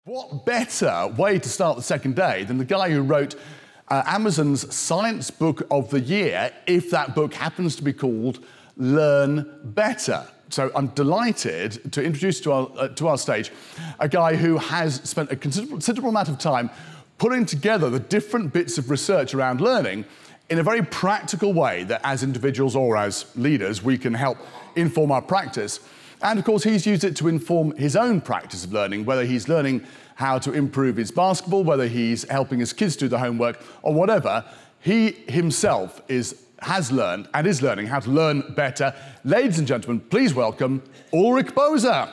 What better way to start the second day than the guy who wrote Amazon's Science Book of the Year, if that book happens to be called Learn Better. So I'm delighted to introduce to our stage a guy who has spent a considerable amount of time putting together the different bits of research around learning in a very practical way that as individuals or as leaders we can help inform our practice. And of course he's used it to inform his own practice of learning, whether he's learning how to improve his basketball, whether he's helping his kids do the homework or whatever. He himself has learned and is learning how to learn better. Ladies and gentlemen, please welcome Ulrich Boser.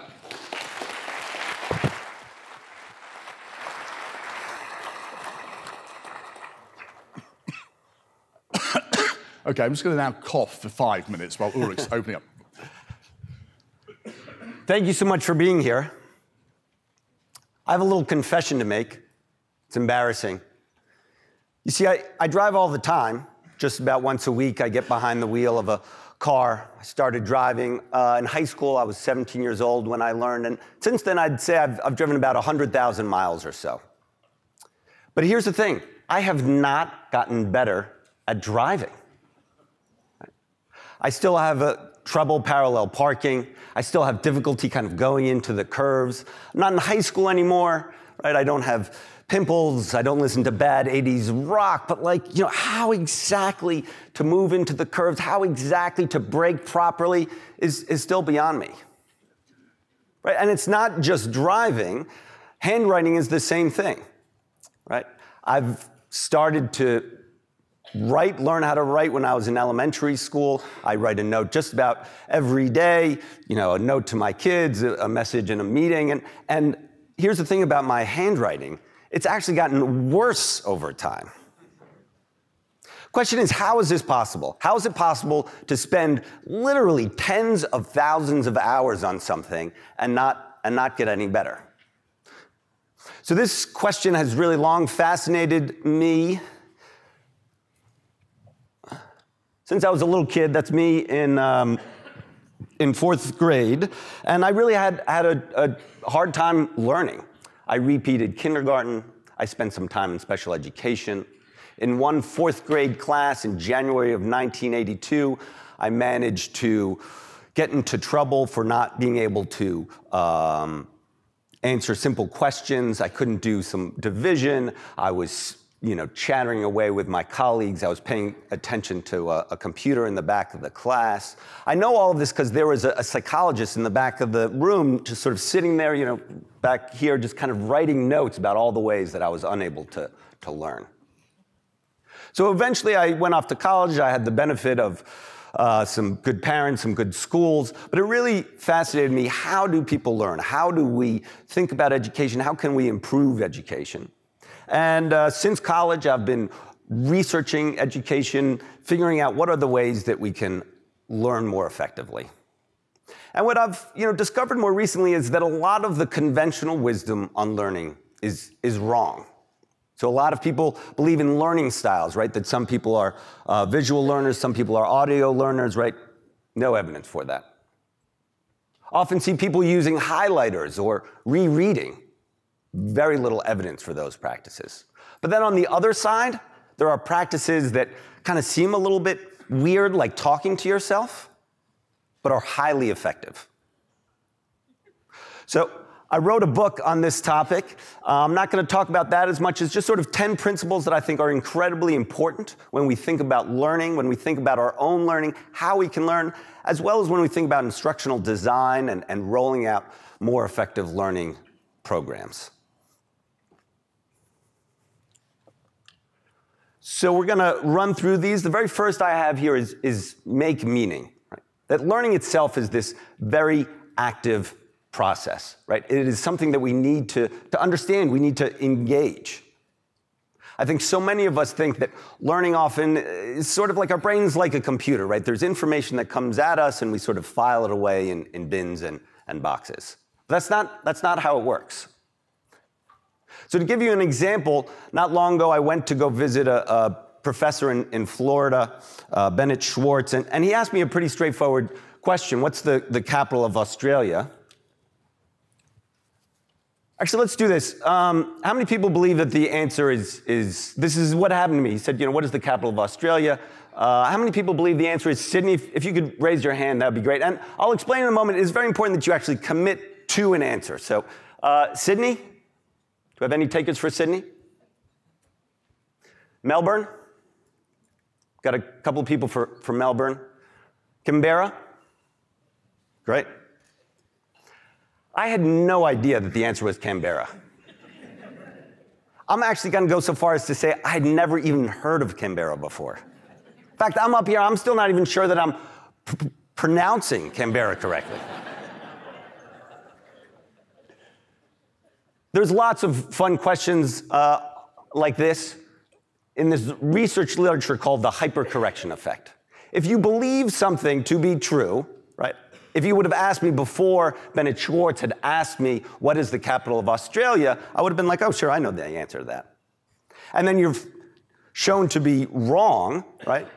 Okay, I'm just going to now cough for 5 minutes while Ulrich's opening up. Thank you so much for being here. I have a little confession to make. It's embarrassing. You see, I drive all the time. Just about once a week, I get behind the wheel of a car. I started driving in high school. I was 17 years old when I learned. And since then, I'd say I've driven about 100,000 miles or so. But here's the thing. I have not gotten better at driving. I still have trouble parallel parking. I still have difficulty kind of going into the curves. I'm not in high school anymore, right? I don't have pimples. I don't listen to bad 80s rock, but how exactly to move into the curves, how exactly to brake properly is still beyond me, right? And it's not just driving. Handwriting is the same thing, right? I've started to learn how to write when I was in elementary school. I write a note just about every day, a note to my kids, a message in a meeting. And here's the thing about my handwriting. It's actually gotten worse over time. Question is, how is this possible? How is it possible to spend literally tens of thousands of hours on something and not get any better? So this question has really long fascinated me. Since I was a little kid, that's me in fourth grade, and I really had a hard time learning. I repeated kindergarten. I spent some time in special education. In one fourth grade class in January of 1982, I managed to get into trouble for not being able to answer simple questions. I couldn't do some division. I was chattering away with my colleagues. I was paying attention to a computer in the back of the class. I know all of this because there was a psychologist in the back of the room just sort of sitting there, back here, just kind of writing notes about all the ways that I was unable to learn. So eventually I went off to college. I had the benefit of some good parents, some good schools, but it really fascinated me. How do people learn? How do we think about education? How can we improve education? And since college, I've been researching education, figuring out what are the ways that we can learn more effectively. And what I've discovered more recently is that a lot of the conventional wisdom on learning is wrong. So a lot of people believe in learning styles, right? That some people are visual learners, some people are audio learners, right? No evidence for that. Often see people using highlighters or rereading. Very little evidence for those practices. But then on the other side, there are practices that kind of seem a little bit weird, like talking to yourself, but are highly effective. So I wrote a book on this topic. I'm not going to talk about that as much as just sort of 10 principles that I think are incredibly important when we think about learning, when we think about our own learning, how we can learn, as well as when we think about instructional design and rolling out more effective learning programs. So we're going to run through these. The very first I have here is make meaning. Right? That learning itself is this very active process. Right? It is something that we need to understand. We need to engage. I think so many of us think that learning often is sort of like our brain's like a computer. Right? There's information that comes at us, and we sort of file it away in bins and boxes. But that's not how it works. So to give you an example, not long ago I went to go visit a professor in Florida, Bennett Schwartz, and he asked me a pretty straightforward question. What's the capital of Australia? Actually, let's do this. How many people believe that the answer is this is what happened to me? He said, what is the capital of Australia? How many people believe the answer is Sydney? If you could raise your hand, that would be great. And I'll explain in a moment. It's very important that you actually commit to an answer. So, Sydney? Do you have any takers for Sydney? Melbourne? Got a couple of people for Melbourne. Canberra? Great. I had no idea that the answer was Canberra. I'm actually going to go so far as to say I had never even heard of Canberra before. In fact, I'm up here, I'm still not even sure that I'm pronouncing Canberra correctly. There's lots of fun questions like this in this research literature called the hypercorrection effect. If you believe something to be true, right? If you would have asked me before Bennett Schwartz had asked me, what is the capital of Australia, I would have been like, oh, sure, I know the answer to that. And then you're shown to be wrong, right?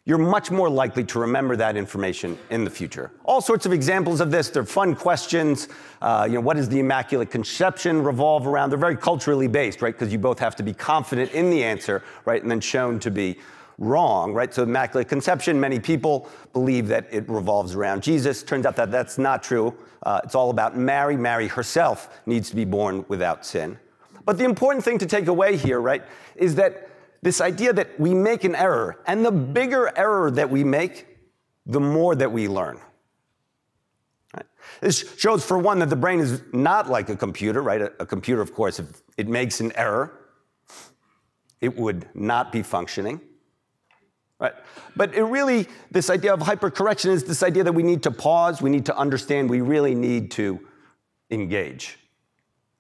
You're much more likely to remember that information in the future. All sorts of examples of this. They're fun questions. What does the Immaculate Conception revolve around? They're very culturally based, right? Because you both have to be confident in the answer, right? And then shown to be wrong, right? So Immaculate Conception, many people believe that it revolves around Jesus. Turns out that that's not true. It's all about Mary. Mary herself needs to be born without sin. But the important thing to take away here, right, is that this idea that we make an error, and the bigger error that we make, the more that we learn. Right? This shows, for one, that the brain is not like a computer, right? A computer, of course, if it makes an error, it would not be functioning. Right? But it really, this idea of hypercorrection is this idea that we need to pause, we need to understand, we really need to engage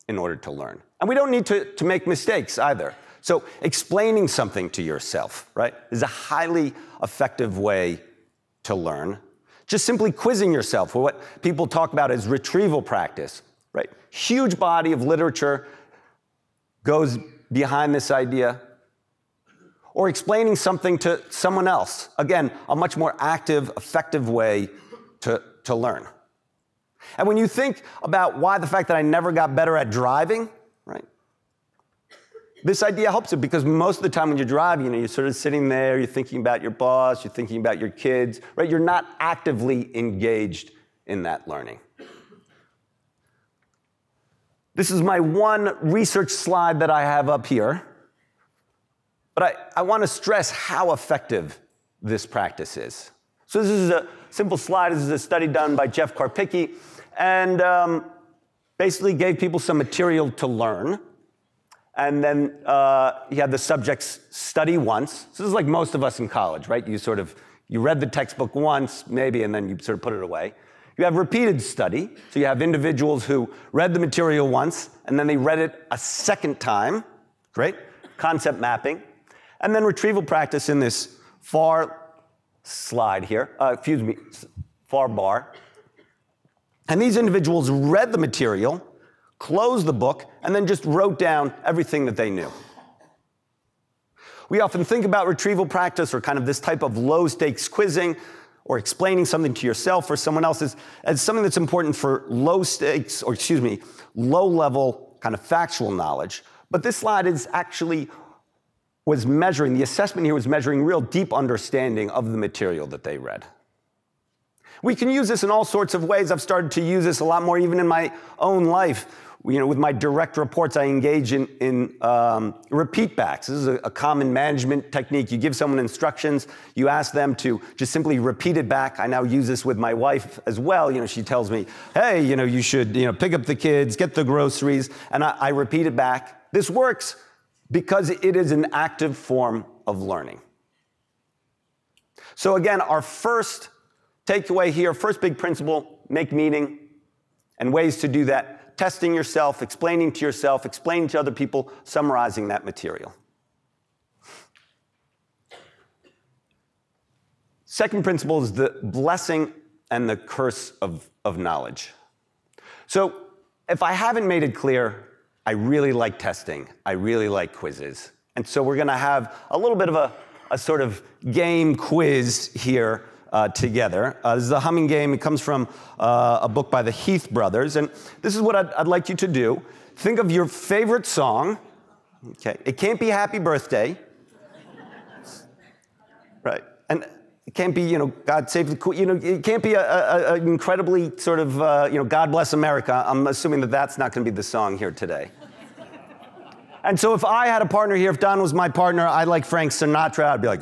in order to learn. And we don't need to make mistakes either. So explaining something to yourself, right, is a highly effective way to learn. Just simply quizzing yourself, or what people talk about as retrieval practice, right? Huge body of literature goes behind this idea. Or explaining something to someone else. Again, a much more active, effective way to learn. And when you think about why the fact that I never got better at driving, right? This idea helps it because most of the time when you're driving, you're sort of sitting there, you're thinking about your boss, you're thinking about your kids, right? You're not actively engaged in that learning. This is my one research slide that I have up here. But I want to stress how effective this practice is. So this is a simple slide. This is a study done by Jeff Karpicki, and basically gave people some material to learn. And then he had the subjects study once. So this is like most of us in college, right? You read the textbook once, maybe, and then you sort of put it away. You have repeated study. So you have individuals who read the material once, and then they read it a second time. Great. Concept mapping. And then retrieval practice in this far slide here, far bar. And these individuals read the material, closed the book, and then just wrote down everything that they knew. We often think about retrieval practice or kind of this type of low-stakes quizzing or explaining something to yourself or someone else as something that's important for low-stakes, or low-level kind of factual knowledge. But this slide is actually the assessment here was measuring real deep understanding of the material that they read. We can use this in all sorts of ways. I've started to use this a lot more even in my own life. With my direct reports, I engage in repeat backs. This is a common management technique. You give someone instructions, you ask them to just simply repeat it back. I now use this with my wife as well. She tells me, hey, you should pick up the kids, get the groceries, and I repeat it back. This works because it is an active form of learning. So again, our first takeaway here, first big principle, make meaning, and ways to do that: testing yourself, explaining to yourself, explaining to other people, summarizing that material. Second principle is the blessing and the curse of knowledge. So if I haven't made it clear, I really like testing. I really like quizzes. And so we're going to have a little bit of a sort of game quiz here together. This is a humming game. It comes from a book by the Heath brothers. And this is what I'd like you to do. Think of your favorite song. Okay. It can't be Happy Birthday. Right. And it can't be, you know, God Save the Queen. You know, it can't be an incredibly sort of, you know, God Bless America. I'm assuming that that's not going to be the song here today. And so if I had a partner here, if Don was my partner, I like Frank Sinatra, I'd be like,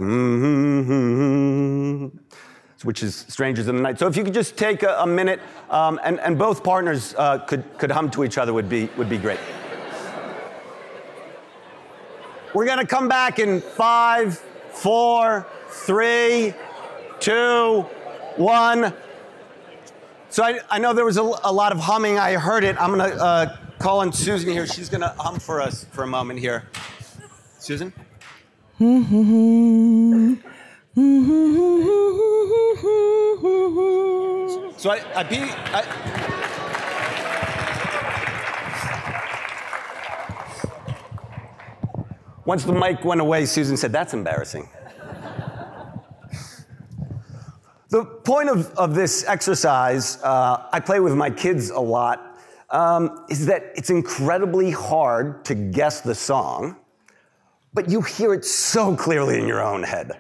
which is Strangers in the Night. So if you could just take a minute, and both partners could hum to each other would be great. We're going to come back in 5, 4, 3, 2, 1. So I know there was a lot of humming. I heard it. I'm going to call on Susan here. She's going to hum for us for a moment here. Susan? So once the mic went away, Susan said, "That's embarrassing." The point of this exercise, I play with my kids a lot, is that it's incredibly hard to guess the song, but you hear it so clearly in your own head.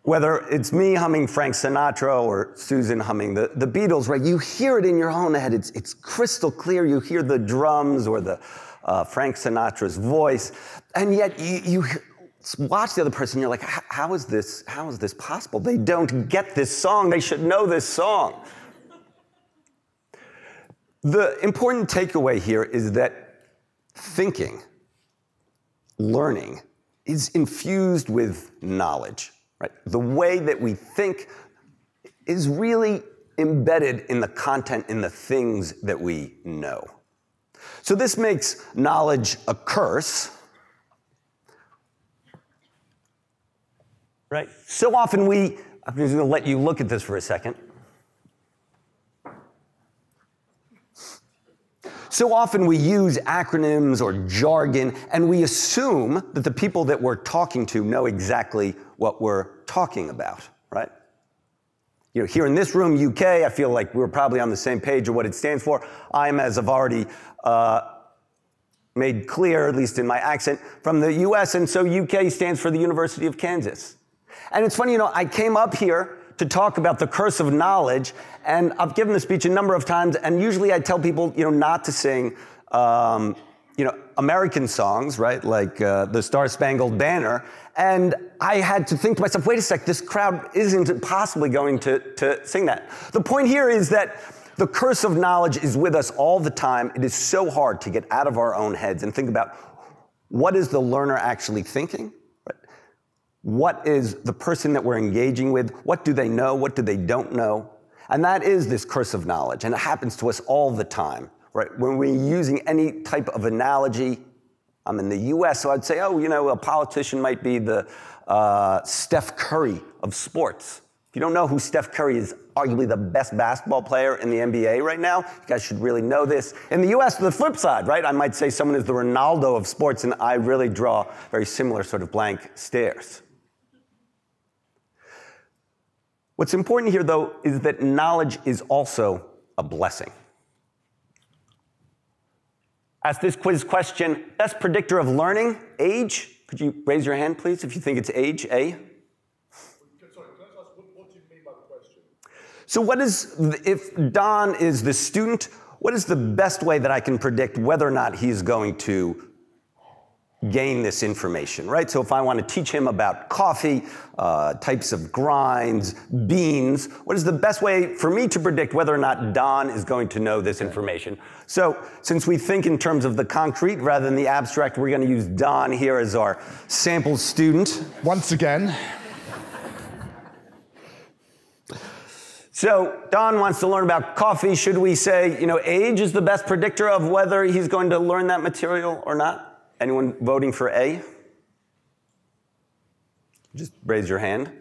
Whether it's me humming Frank Sinatra or Susan humming the Beatles, right? You hear it in your own head. It's crystal clear. You hear the drums or the Frank Sinatra's voice, and yet you watch the other person, you're like, how is this possible? They don't get this song. They should know this song. The important takeaway here is that thinking, learning, is infused with knowledge, right? The way that we think is really embedded in the content, in the things that we know. So this makes knowledge a curse. Right? So often I'm just going to let you look at this for a second. So often we use acronyms or jargon, and we assume that the people that we're talking to know exactly what we're talking about, right? You know, here in this room, UK, I feel like we're probably on the same page of what it stands for. I'm, as I've already made clear, at least in my accent, from the US, and so UK stands for the University of Kansas. And it's funny, you know, I came up here to talk about the curse of knowledge, and I've given the speech a number of times, and usually I tell people, you know, not to sing, you know, American songs, right, like the Star-Spangled Banner, and I had to think to myself, wait a sec, this crowd isn't possibly going to sing that. The point here is that the curse of knowledge is with us all the time. It is so hard to get out of our own heads and think about, what is the learner actually thinking? What is the person that we're engaging with? What do they know? What do they don't know? And that is this curse of knowledge, and it happens to us all the time, right? When we're using any type of analogy, I'm in the US, so I'd say, oh, you know, a politician might be the Steph Curry of sports. If you don't know who Steph Curry is, arguably the best basketball player in the NBA right now, you guys should really know this. In the US, the flip side, right? I might say someone is the Ronaldo of sports, and I really draw very similar sort of blank stares. What's important here, though, is that knowledge is also a blessing. Ask this quiz question, best predictor of learning, age? Could you raise your hand, please, if you think it's age, A? Sorry, can I ask, what do you mean by the question? So if Don is the student, what is the best way that I can predict whether or not he's going to gain this information, right? So if I want to teach him about coffee, types of grinds, beans, what is the best way for me to predict whether or not Don is going to know this information? So since we think in terms of the concrete rather than the abstract, we're going to use Don here as our sample student. Once again. So Don wants to learn about coffee. Should we say, you know, age is the best predictor of whether he's going to learn that material or not? Anyone voting for A? Just raise your hand.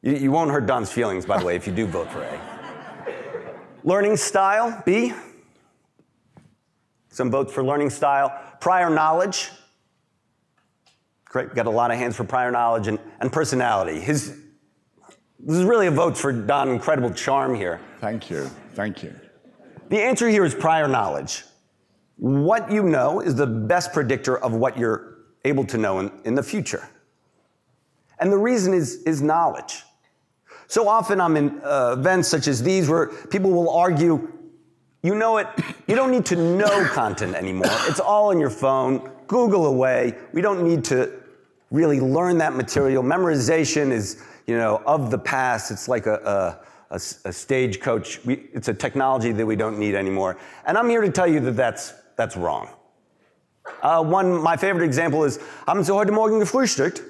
You won't hurt Don's feelings, by the way, if you do vote for A. Learning style, B. Some votes for learning style. Prior knowledge. Great, we got a lot of hands for prior knowledge and personality. This is really a vote for Don, incredible charm here. Thank you, thank you. The answer here is prior knowledge. What you know is the best predictor of what you're able to know in the future. And the reason is knowledge. So often I'm in events such as these where people will argue, you know it, you don't need to know content anymore. It's all in your phone, Google away. We don't need to really learn that material. Memorization is, of the past. It's like a stagecoach. It's a technology that we don't need anymore. And I'm here to tell you that that's wrong. My favorite example is, haben Sie heute Morgen gefrühstückt?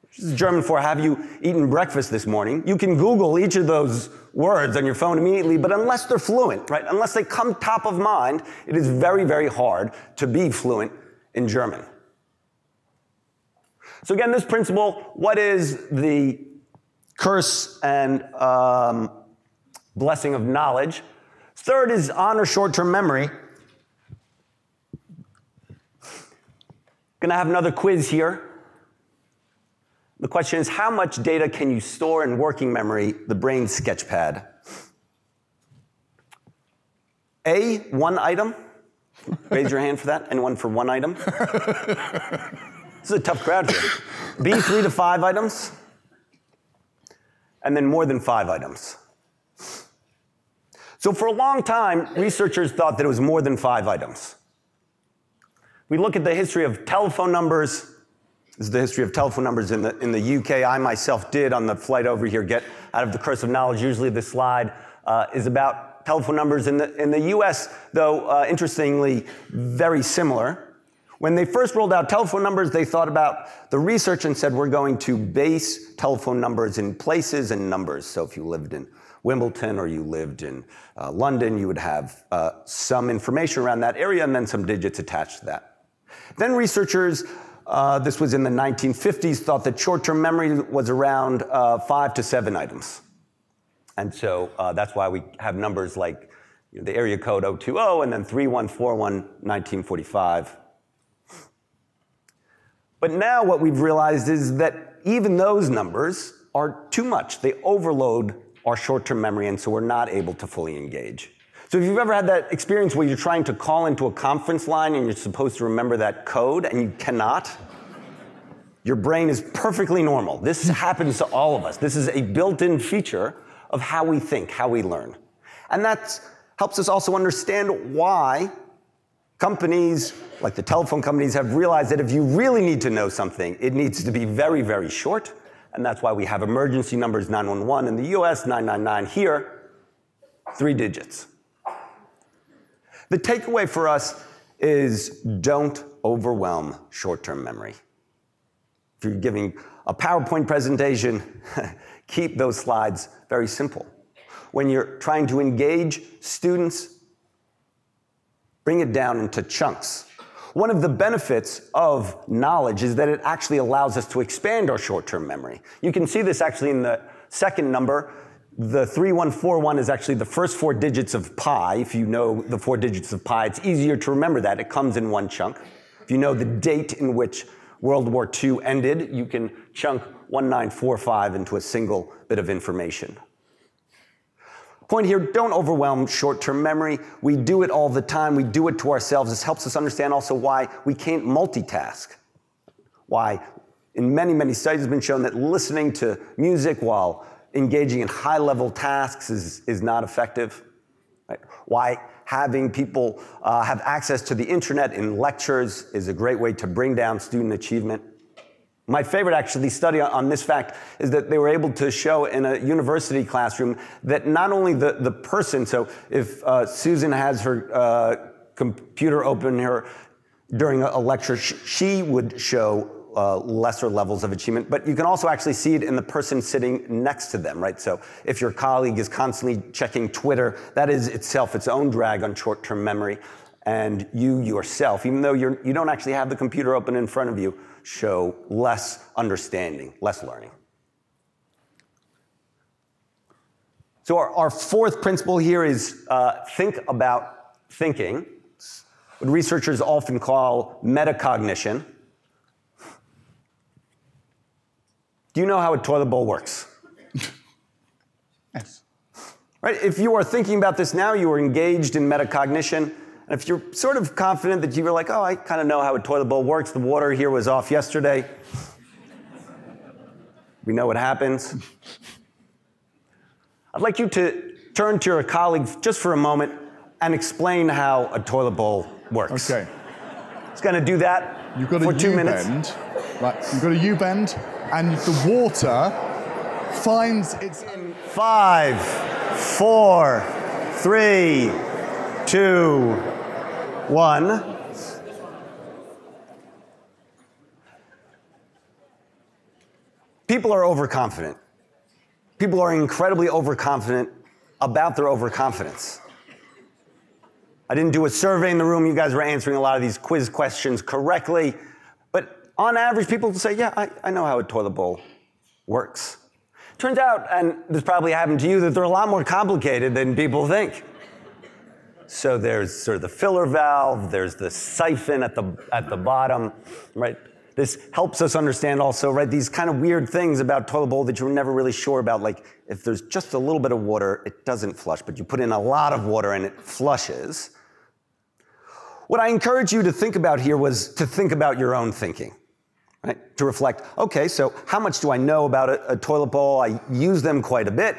Which is German for, have you eaten breakfast this morning? You can Google each of those words on your phone immediately, but unless they're fluent, right? Unless they come top of mind, it is very, very hard to be fluent in German. So again, this principle, what is the curse and blessing of knowledge? Third is honor short-term memory. Gonna have another quiz here. The question is, how much data can you store in working memory, the brain sketchpad? A, 1 item. Raise your hand for that. Anyone for 1 item? This is a tough crowd here. B, 3 to 5 items. And then more than 5 items. So for a long time, researchers thought that it was more than 5 items. We look at the history of telephone numbers. This is the history of telephone numbers in the UK. I myself did on the flight over here get out of the curse of knowledge. Usually this slide is about telephone numbers. In the US, though, interestingly, very similar. When they first rolled out telephone numbers, they thought about the research and said, we're going to base telephone numbers in places and numbers. So if you lived in Wimbledon or you lived in London, you would have some information around that area and then some digits attached to that. Then researchers, this was in the 1950s, thought that short-term memory was around 5 to 7 items. And so that's why we have numbers like the area code 020 and then 3141 1945. But now what we've realized is that even those numbers are too much. They overload our short-term memory, and so we're not able to fully engage. So if you've ever had that experience where you're trying to call into a conference line and you're supposed to remember that code and you cannot, your brain is perfectly normal. This happens to all of us. This is a built-in feature of how we think, how we learn. And that helps us also understand why companies, like the telephone companies, have realized that if you really need to know something, it needs to be very, very short. And that's why we have emergency numbers 911 in the US, 999 here, 3 digits. The takeaway for us is don't overwhelm short-term memory. If you're giving a PowerPoint presentation, keep those slides very simple. When you're trying to engage students, bring it down into chunks. One of the benefits of knowledge is that it actually allows us to expand our short-term memory. You can see this actually in the second number. The 3141 is actually the first 4 digits of pi. If you know the 4 digits of pi, it's easier to remember that. It comes in one chunk. If you know the date in which World War II ended, you can chunk 1945 into a single bit of information. Point here, don't overwhelm short-term memory. We do it all the time. We do it to ourselves. This helps us understand also why we can't multitask. Why, in many, many studies, it's been shown that listening to music while engaging in high-level tasks is not effective. Right? Why having people have access to the internet in lectures is a great way to bring down student achievement. My favorite, actually, study on this fact is that they were able to show in a university classroom that not only the person, so if Susan has her computer open here during a lecture, she would show lesser levels of achievement, but you can also actually see it in the person sitting next to them, right? So if your colleague is constantly checking Twitter, that is itself its own drag on short-term memory, and you yourself, even though you don't actually have the computer open in front of you, show less understanding, less learning. So our fourth principle here is think about thinking, what researchers often call metacognition. Do you know how a toilet bowl works? Yes. Right? If you are thinking about this now, you are engaged in metacognition. And if you're sort of confident that you were like, oh, I kind of know how a toilet bowl works. The water here was off yesterday. We know what happens. I'd like you to turn to your colleague just for a moment and explain how a toilet bowl works. Okay. It's going to do that You've got for a 2 minutes. U-bend. Right. You've got a U-bend, and the water finds its... 5, 4, 3, 2, 1. People are overconfident. People are incredibly overconfident about their overconfidence. I didn't do a survey in the room. You guys were answering a lot of these quiz questions correctly. But on average, people say, yeah, I know how a toilet bowl works. Turns out, and this probably happened to you, that they're a lot more complicated than people think. So there's sort of the filler valve, there's the siphon at the bottom, right? This helps us understand also, right, these kind of weird things about toilet bowl that you were never really sure about, like if there's just a little bit of water, it doesn't flush, but you put in a lot of water and it flushes. What I encourage you to think about here was to think about your own thinking, right? To reflect, okay, so how much do I know about a toilet bowl? I use them quite a bit,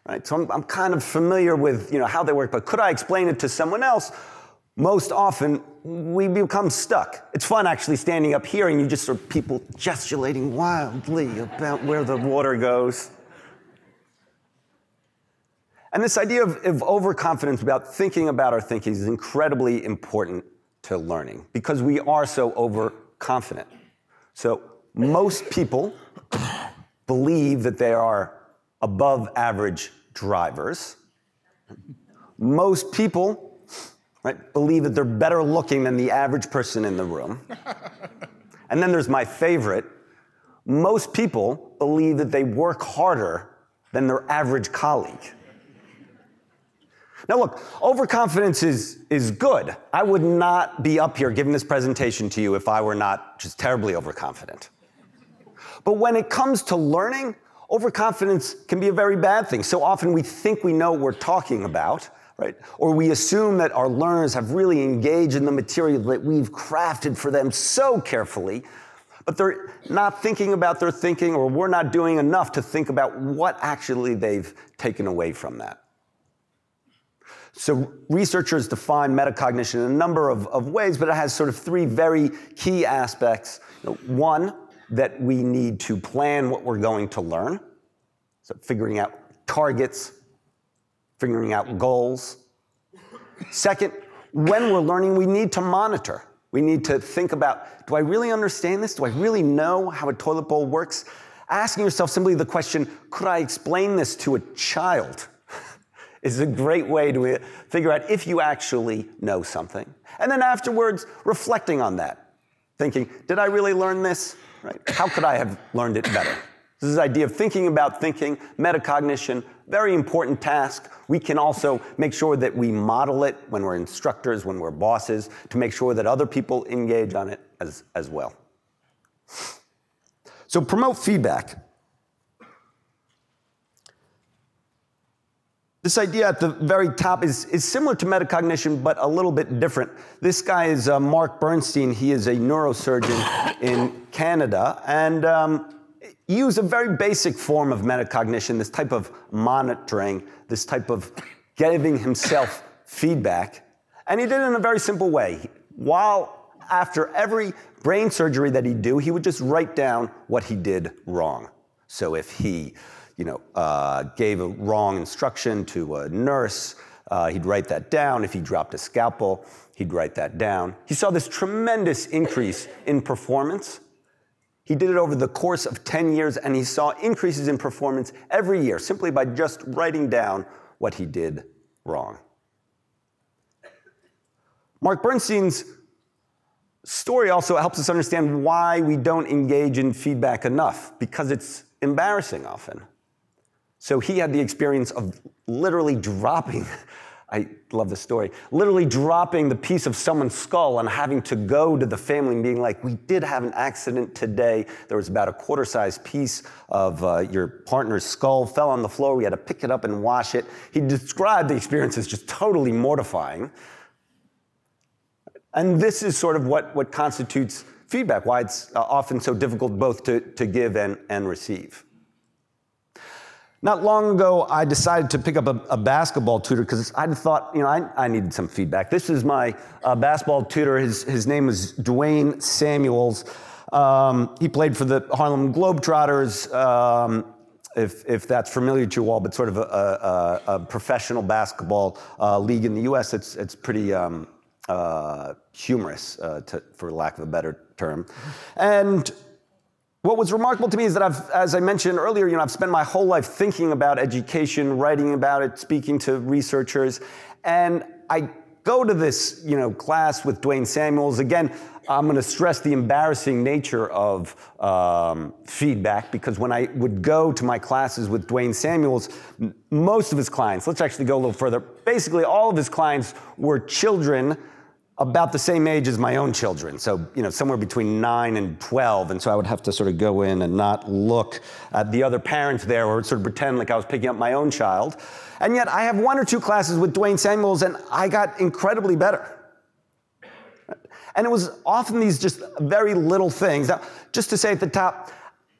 right? So I'm kind of familiar with, how they work, but could I explain it to someone else? Most often, we become stuck. It's fun actually standing up here and you just sort of people gesticulating wildly about where the water goes. And this idea of overconfidence about thinking about our thinking is incredibly important to learning because we are so overconfident. So most people believe that they are above average drivers. Most people believe that they're better looking than the average person in the room. And then there's my favorite. Most people believe that they work harder than their average colleague. Now look, overconfidence is good. I would not be up here giving this presentation to you if I were not just terribly overconfident. But when it comes to learning, overconfidence can be a very bad thing. So often we think we know what we're talking about, right? Or we assume that our learners have really engaged in the material that we've crafted for them so carefully, but they're not thinking about their thinking, or we're not doing enough to think about what actually they've taken away from that. So researchers define metacognition in a number of ways, but it has sort of 3 very key aspects. One, that we need to plan what we're going to learn. So figuring out targets, figuring out goals. Second, when we're learning, we need to monitor. We need to think about, do I really understand this? Do I really know how a toilet bowl works? Asking yourself simply the question, could I explain this to a child? Is a great way to figure out if you actually know something. And then afterwards, reflecting on that. Thinking, did I really learn this? Right? How could I have learned it better? This is the idea of thinking about thinking, metacognition, very important task. We can also make sure that we model it when we're instructors, when we're bosses, to make sure that other people engage on it as well. So promote feedback. This idea at the very top is similar to metacognition, but a little bit different. This guy is Mark Bernstein. He is a neurosurgeon in Canada, and he used a very basic form of metacognition, this type of monitoring, this type of giving himself feedback, and he did it in a very simple way. After every brain surgery that he'd do, he would just write down what he did wrong. So if he gave a wrong instruction to a nurse, he'd write that down. If he dropped a scalpel, he'd write that down. He saw this tremendous increase in performance. He did it over the course of 10 years, and he saw increases in performance every year simply by just writing down what he did wrong. Mark Bernstein's story also helps us understand why we don't engage in feedback enough, because it's embarrassing often. So he had the experience of literally dropping I love the story. Literally dropping the piece of someone's skull and having to go to the family and being like, we did have an accident today. There was about a quarter-sized piece of your partner's skull, fell on the floor. We had to pick it up and wash it. He described the experience as just totally mortifying. And this is sort of what constitutes feedback, why it's often so difficult both to give and receive. Not long ago, I decided to pick up a basketball tutor because I thought, I needed some feedback. This is my basketball tutor. His name is Dwayne Samuels. He played for the Harlem Globetrotters, if that's familiar to you all, but sort of a professional basketball league in the U.S. It's pretty humorous, for lack of a better term. And what was remarkable to me is that as I mentioned earlier, I've spent my whole life thinking about education, writing about it, speaking to researchers, and I go to this, class with Dwayne Samuels. Again, I'm going to stress the embarrassing nature of feedback, because when I would go to my classes with Dwayne Samuels, most of his clients, let's actually go a little further, basically all of his clients were children about the same age as my own children. So, somewhere between 9 and 12. And so I would have to sort of go in and not look at the other parents there or sort of pretend like I was picking up my own child. And yet I have 1 or 2 classes with Dwayne Samuels and I got incredibly better. And it was often these just very little things. Now, just to say at the top,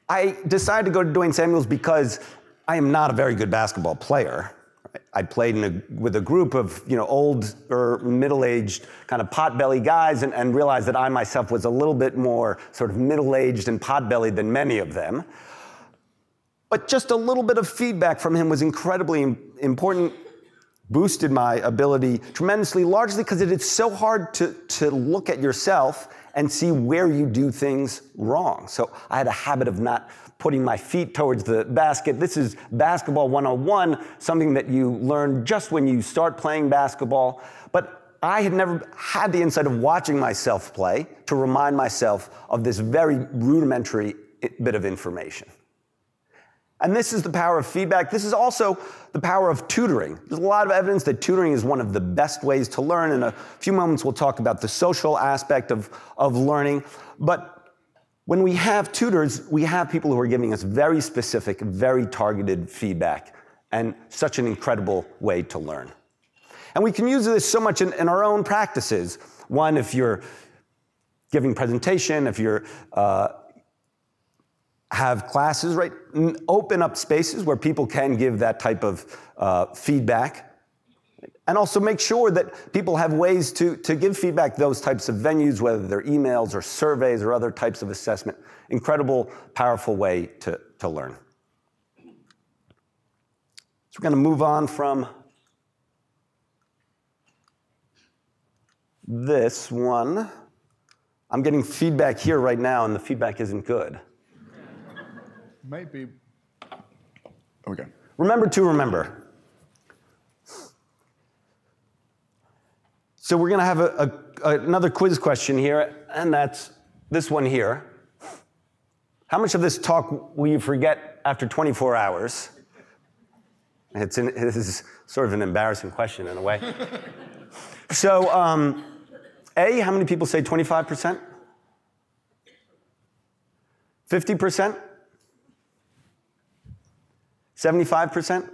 I decided to go to Dwayne Samuels because I am not a very good basketball player. I played with a group of old or middle-aged kind of pot-belly guys and realized that I myself was a little bit more sort of middle-aged and pot-bellied than many of them. But just a little bit of feedback from him was incredibly important, boosted my ability tremendously, largely because it is so hard to look at yourself and see where you do things wrong. So I had a habit of not putting my feet towards the basket. This is basketball 101, something that you learn just when you start playing basketball. But I had never had the insight of watching myself play to remind myself of this very rudimentary bit of information. And this is the power of feedback. This is also the power of tutoring. There's a lot of evidence that tutoring is one of the best ways to learn. In a few moments, we'll talk about the social aspect of learning. But when we have tutors, we have people who are giving us very specific, very targeted feedback, and such an incredible way to learn. And we can use this so much in our own practices. One, if you're giving presentation, if you're have classes, right? Open up spaces where people can give that type of feedback. And also make sure that people have ways to give feedback, those types of venues, whether they're emails or surveys or other types of assessment. Incredible, powerful way to learn. So we're going to move on from this one. I'm getting feedback here right now, and the feedback isn't good. Maybe. There we go. Remember to remember. So we're going to have another quiz question here, and that's this one here. How much of this talk will you forget after 24 hours? This is sort of an embarrassing question in a way. So, A, how many people say 25%? 50%? 75%?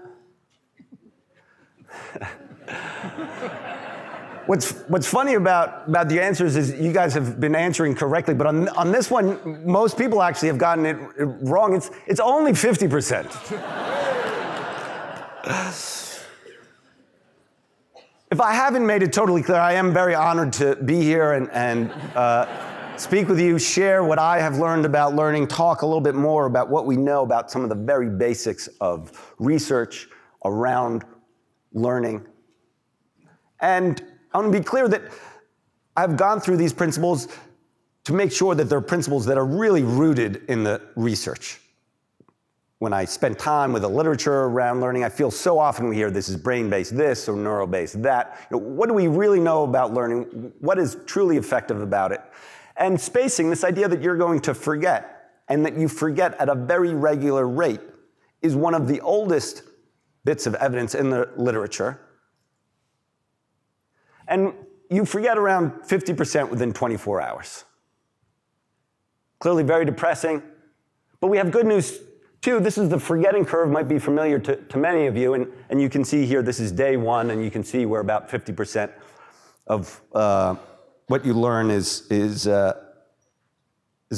What's funny about the answers is you guys have been answering correctly, but on this one, most people actually have gotten it wrong. It's only 50%. If I haven't made it totally clear, I am very honored to be here and speak with you, share what I have learned about learning, talk a little bit more about what we know about some of the very basics of research around learning. And I want to be clear that I've gone through these principles to make sure that they're principles that are really rooted in the research. When I spend time with the literature around learning, I feel so often we hear this is brain-based this or neural-based that. What do we really know about learning? What is truly effective about it? And spacing, this idea that you're going to forget, and that you forget at a very regular rate, is one of the oldest bits of evidence in the literature. And you forget around 50% within 24 hours. Clearly very depressing, but we have good news too. This is the forgetting curve, might be familiar to many of you, and you can see here this is day one, and you can see where about 50% of what you learn is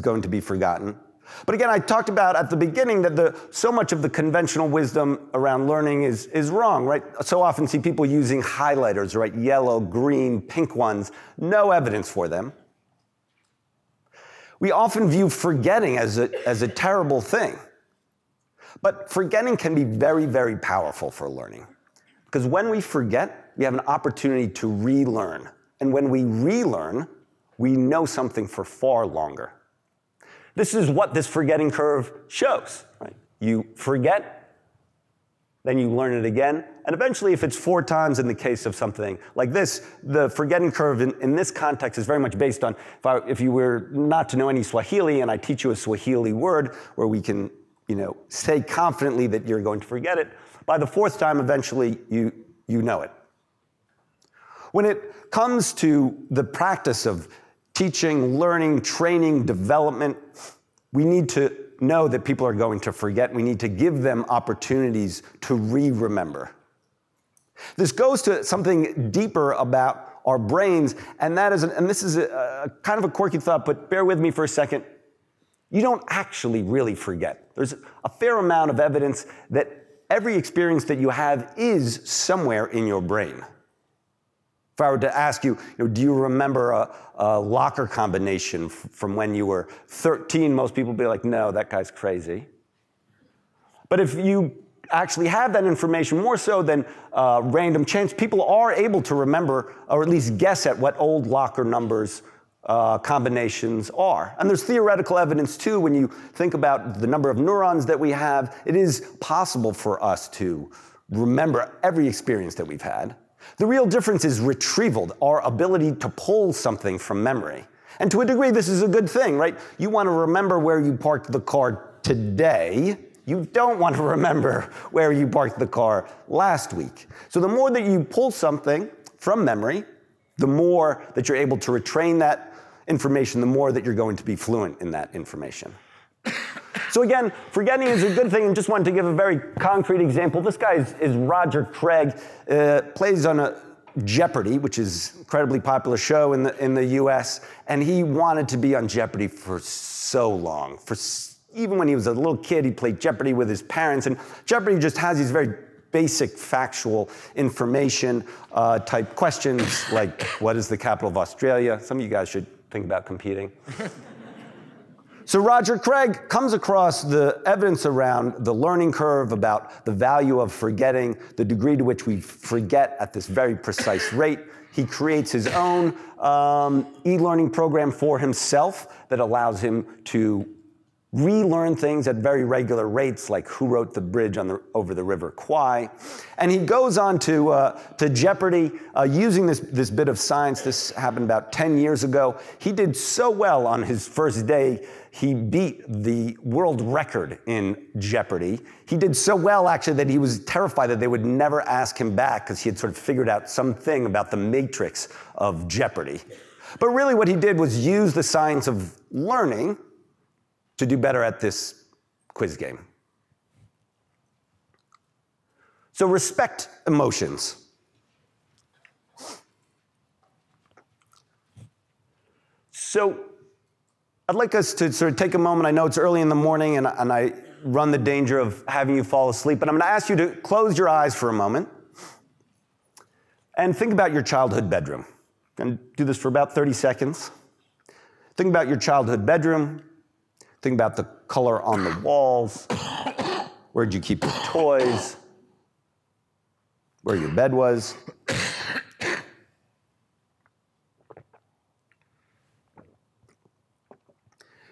going to be forgotten. But again, I talked about at the beginning that so much of the conventional wisdom around learning is wrong, right? So often see people using highlighters, right? Yellow, green, pink ones, no evidence for them. We often view forgetting as a terrible thing. But forgetting can be very, very powerful for learning. Because when we forget, we have an opportunity to relearn. And when we relearn, we know something for far longer. This is what this forgetting curve shows, right? You forget, then you learn it again, and eventually if it's 4 times in the case of something like this, the forgetting curve in this context is very much based on, if you were not to know any Swahili and I teach you a Swahili word where we can, say confidently that you're going to forget it, by the 4th time eventually you know it. When it comes to the practice of teaching, learning, training, development, we need to know that people are going to forget. We need to give them opportunities to remember. This goes to something deeper about our brains, and that is, and this is a kind of a quirky thought, but bear with me for a second. You don't actually really forget. There's a fair amount of evidence that every experience that you have is somewhere in your brain. If I were to ask you, do you remember a locker combination from when you were 13, most people would be like, no, that guy's crazy. But if you actually have that information, more so than random chance, people are able to remember, or at least guess at what old locker numbers combinations are. And there's theoretical evidence too, when you think about the number of neurons that we have, it is possible for us to remember every experience that we've had. The real difference is retrieval, our ability to pull something from memory. And to a degree, this is a good thing, right? You want to remember where you parked the car today. You don't want to remember where you parked the car last week. So the more that you pull something from memory, the more that you're able to retrain that information, the more that you're going to be fluent in that information. So again, forgetting is a good thing, and just wanted to give a very concrete example. This guy is Roger Craig, plays on Jeopardy, which is an incredibly popular show in the US, and he wanted to be on Jeopardy for so long. Even when he was a little kid, he played Jeopardy with his parents, and Jeopardy just has these very basic factual information type questions, like what is the capital of Australia? Some of you guys should think about competing. So Roger Craig comes across the evidence around the learning curve, about the value of forgetting, the degree to which we forget at this very precise rate. He creates his own e-learning program for himself that allows him to relearn things at very regular rates, like who wrote the bridge over the River Kwai. And he goes on to Jeopardy using this bit of science. This happened about 10 years ago. He did so well on his first day, he beat the world record in Jeopardy. He did so well, actually, that he was terrified that they would never ask him back because he had sort of figured out something about the matrix of Jeopardy. But really what he did was use the science of learning to do better at this quiz game. So respect emotions. So I'd like us to sort of take a moment. I know it's early in the morning and I run the danger of having you fall asleep, but I'm going to ask you to close your eyes for a moment and think about your childhood bedroom. And do this for about 30 seconds. Think about your childhood bedroom. Think about the color on the walls. Where'd you keep your toys? Where your bed was.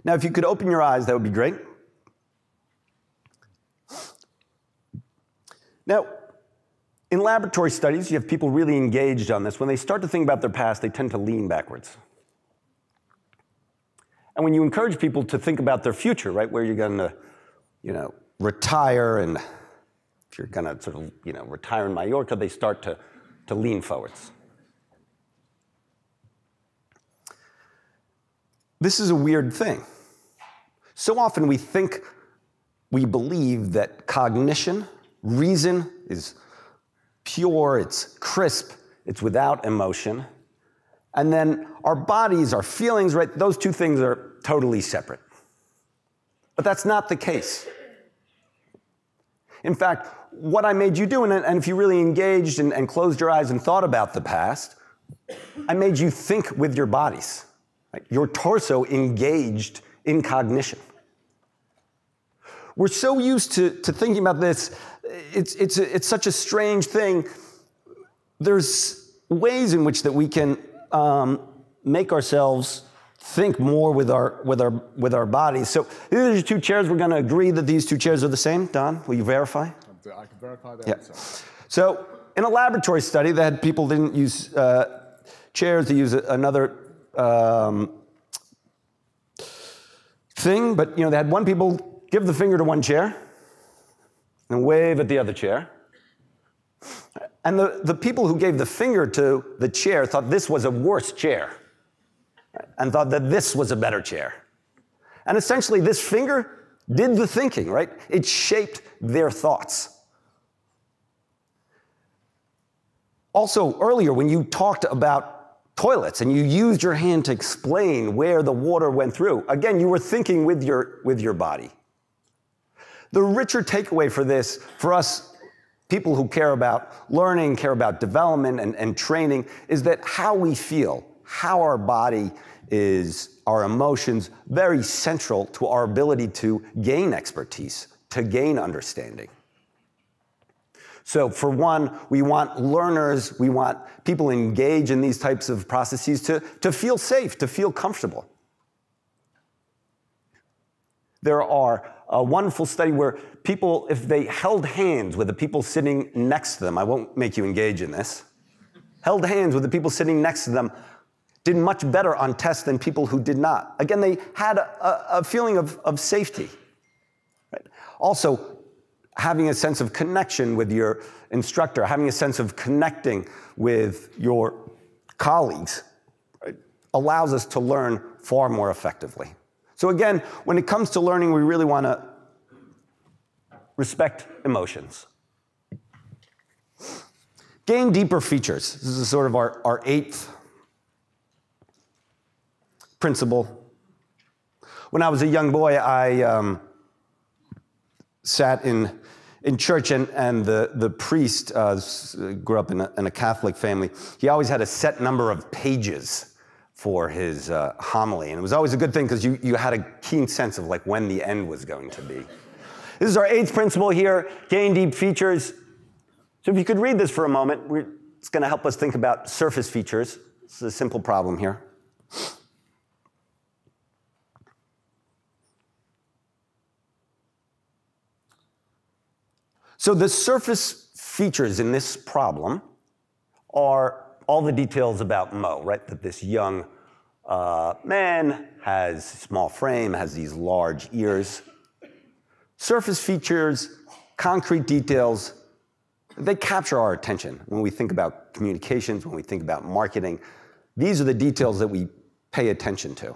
Now, if you could open your eyes, that would be great. Now, in laboratory studies, you have people really engaged on this. When they start to think about their past, they tend to lean backwards. And when you encourage people to think about their future, right, where you're going to, retire, and if you're going to sort of, retire in Mallorca, they start to lean forwards. this is a weird thing. So often we believe that cognition, reason, is pure, it's crisp, it's without emotion. And then our bodies, our feelings, right, those two things are totally separate. But that's not the case. In fact, what I made you do, and if you really engaged and closed your eyes and thought about the past, I made you think with your bodies. Right? Your torso engaged in cognition. We're so used to thinking about this, it's such a strange thing. There's ways in which that we can make ourselves think more with our bodies. So these are two chairs. We're going to agree that these two chairs are the same. Don, will you verify? I can verify that. Yeah. So in a laboratory study, they had people didn't use chairs. They use another thing, but they had one people give the finger to one chair and wave at the other chair. And the people who gave the finger to the chair thought this was a worse chair and thought that this was a better chair. And essentially, this finger did the thinking, right? It shaped their thoughts. Also, earlier, when you talked about toilets and you used your hand to explain where the water went through, again, you were thinking with your body. The richer takeaway for this, for us people who care about learning, care about development and training, is that how we feel, how our body is, our emotions, very central to our ability to gain expertise, to gain understanding. So for one, we want learners, we want people engaged in these types of processes to feel safe, to feel comfortable. There are a wonderful study where people, if they held hands with the people sitting next to them, I won't make you engage in this, held hands with the people sitting next to them, did much better on tests than people who did not. Again, they had a feeling of safety. Right? Also, having a sense of connection with your instructor, having a sense of connecting with your colleagues, right, allows us to learn far more effectively. So again, when it comes to learning, we really want to respect emotions. Gain deeper features. This is sort of our eighth principle. When I was a young boy, I sat in church, and the priest grew up in a Catholic family. He always had a set number of pages for his homily, and it was always a good thing because you had a keen sense of like when the end was going to be. This is our eighth principle here, gain deep features. So if you could read this for a moment, it's going to help us think about surface features. This is a simple problem here. So the surface features in this problem are all the details about Mo, right? That this young man has a small frame, has these large ears. Surface features, concrete details, they capture our attention when we think about communications, when we think about marketing. These are the details that we pay attention to.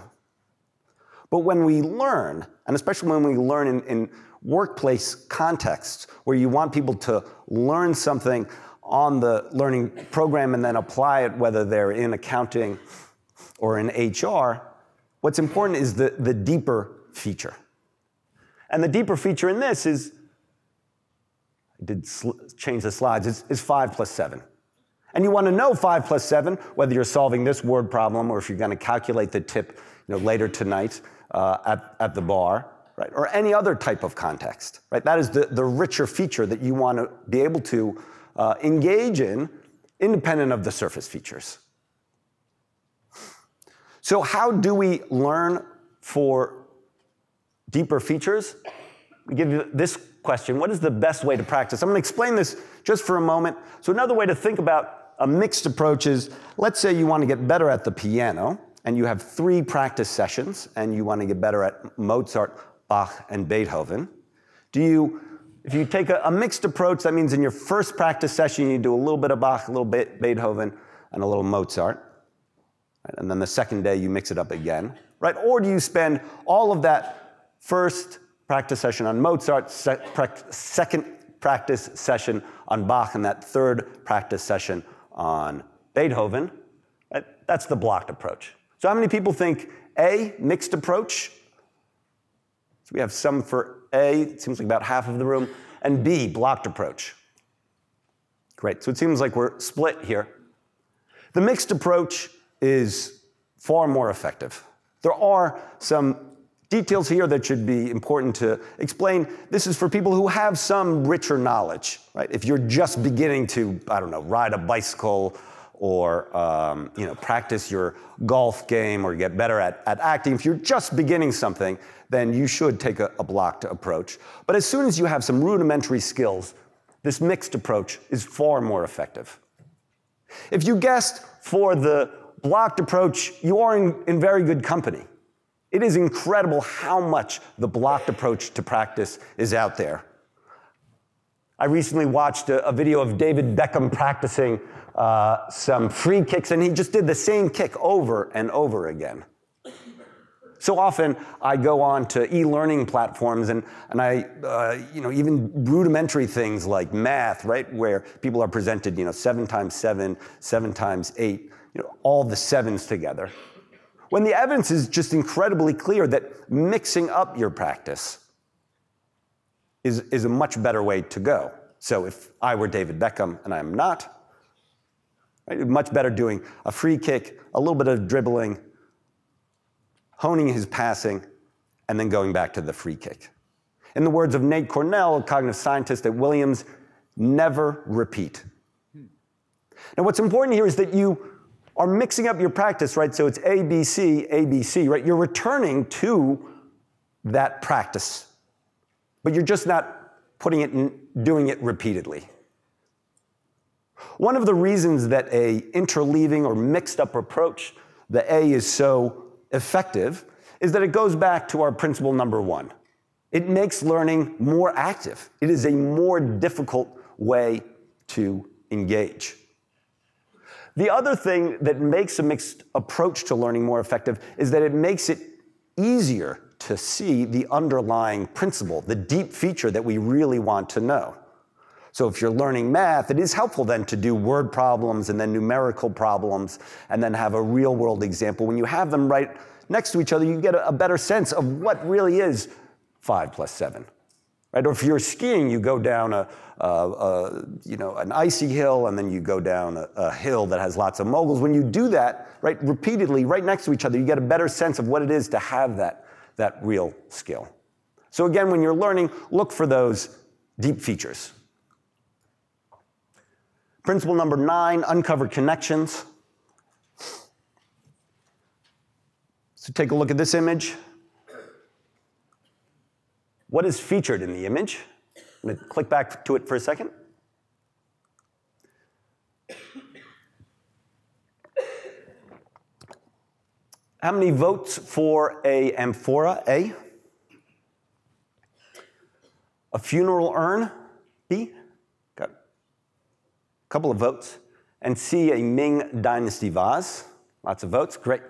But when we learn, and especially when we learn in workplace contexts where you want people to learn something on the learning program and then apply it, whether they're in accounting or in HR, what's important is the deeper feature. And the deeper feature in this is, I did change the slides, is 5 plus 7. And you want to know 5 plus 7, whether you're solving this word problem or if you're going to calculate the tip later tonight at the bar, right? Or any other type of context, right? That is the richer feature that you want to be able to engage in, independent of the surface features. So how do we learn for deeper features? We give you this question: what is the best way to practice? I'm going to explain this just for a moment. So another way to think about a mixed approach is, let's say you want to get better at the piano, and you have 3 practice sessions, and you want to get better at Mozart, Bach, and Beethoven. If you take a mixed approach, that means in your first practice session, you do a little bit of Bach, a little bit Beethoven, and a little Mozart. Right? And then the second day, you mix it up again. right? Or do you spend all of that first practice session on Mozart, second practice session on Bach, and that third practice session on Beethoven? Right? That's the blocked approach. So how many people think A, mixed approach? So we have some for A, it seems like about half of the room, and B, blocked approach. Great, so it seems like we're split here. The mixed approach is far more effective. There are some details here that should be important to explain. This is for people who have some richer knowledge, right? If you're just beginning to, I don't know, ride a bicycle or practice your golf game or get better at acting, if you're just beginning something, then you should take a blocked approach. But as soon as you have some rudimentary skills, this mixed approach is far more effective. If you guessed for the blocked approach, you are in very good company. It is incredible how much the blocked approach to practice is out there. I recently watched a video of David Beckham practicing some free kicks, and he just did the same kick over and over again. So often I go on to e-learning platforms and I, even rudimentary things like math, right, where people are presented, 7 times 7, 7 times 8, all the sevens together. When the evidence is just incredibly clear that mixing up your practice is a much better way to go. So if I were David Beckham, and I am not, right, much better doing a free kick, a little bit of dribbling, honing his passing, and then going back to the free kick. In the words of Nate Cornell, a cognitive scientist at Williams, never repeat. Now what's important here is that you are mixing up your practice, right? So it's A, B, C, right? You're returning to that practice, but you're just not putting it and doing it repeatedly. One of the reasons that a interleaving or mixed up approach, the A, is so effective is that it goes back to our principle number 1. It makes learning more active. It is a more difficult way to engage. The other thing that makes a mixed approach to learning more effective is that it makes it easier to see the underlying principle, the deep feature that we really want to know. So if you're learning math, it is helpful then to do word problems and then numerical problems and then have a real-world example. When you have them right next to each other, you get a better sense of what really is 5 plus 7. Right? Or if you're skiing, you go down an icy hill and then you go down a hill that has lots of moguls. When you do that, right, repeatedly, right next to each other, you get a better sense of what it is to have that real skill. So again, when you're learning, look for those deep features. Principle number 9, uncover connections. So take a look at this image. What is featured in the image? I'm going to click back to it for a second. How many votes for a amphora? A. A funeral urn? B. Got a couple of votes. And C, a Ming Dynasty vase. Lots of votes. Great.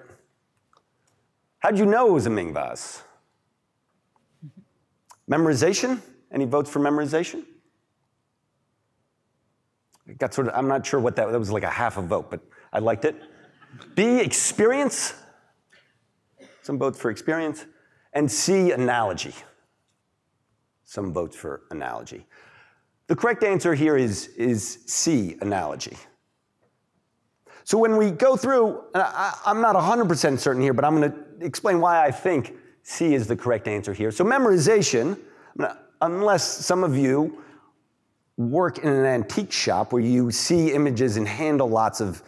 How did you know it was a Ming vase? Memorization? Any votes for memorization? It got sort of, I'm not sure what that was, like a half a vote, but I liked it. B, experience. Some votes for experience. And C, analogy. Some votes for analogy. The correct answer here is C, analogy. So when we go through, and I'm not 100% certain here, but I'm going to explain why I think C is the correct answer here. So memorization, unless some of you work in an antique shop where you see images and handle lots of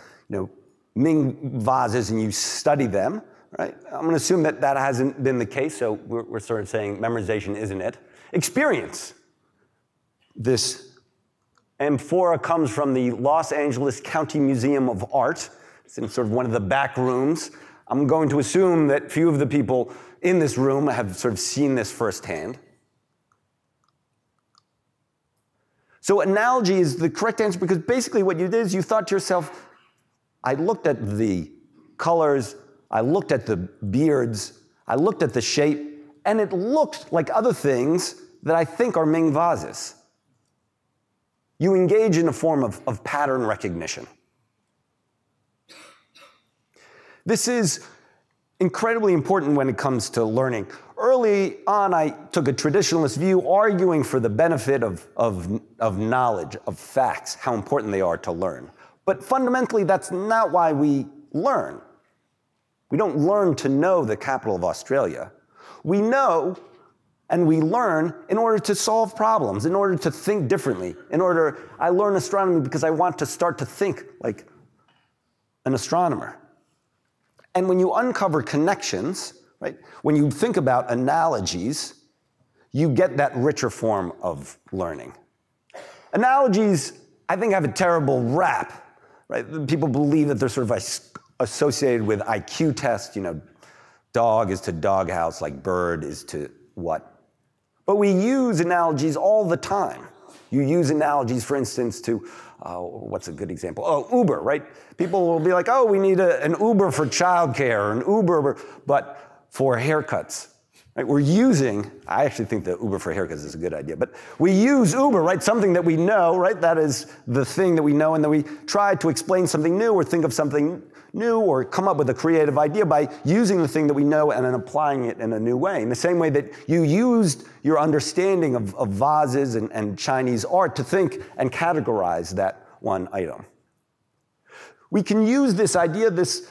Ming vases and you study them, right? I'm going to assume that that hasn't been the case, so we're sort of saying memorization isn't it. Experience. This amphora comes from the Los Angeles County Museum of Art. It's in sort of one of the back rooms. I'm going to assume that few of the people in this room have sort of seen this firsthand. So analogy is the correct answer because basically what you did is you thought to yourself, I looked at the colors, I looked at the beards, I looked at the shape, and it looked like other things that I think are Ming vases. You engage in a form of pattern recognition. This is incredibly important when it comes to learning. Early on, I took a traditionalist view, arguing for the benefit of knowledge, of facts, how important they are to learn. But fundamentally, that's not why we learn. We don't learn to know the capital of Australia. We know and we learn in order to solve problems, in order to think differently. I learn astronomy because I want to start to think like an astronomer. And when you uncover connections, right, when you think about analogies, you get that richer form of learning. Analogies, I think, have a terrible rap, right? People believe that they're sort of associated with IQ tests, dog is to doghouse like bird is to what. But we use analogies all the time. You use analogies, for instance, to, what's a good example? Oh, Uber, right? People will be like, oh, we need an Uber for childcare, or an Uber, but for haircuts. Right? We're using, I actually think that Uber for haircuts is a good idea, but we use Uber, right? Something that we know, right? That is the thing that we know, and then we try to explain something new or think of something new or come up with a creative idea by using the thing that we know and then applying it in a new way. In the same way that you used your understanding of vases and Chinese art to think and categorize that one item. We can use this idea, this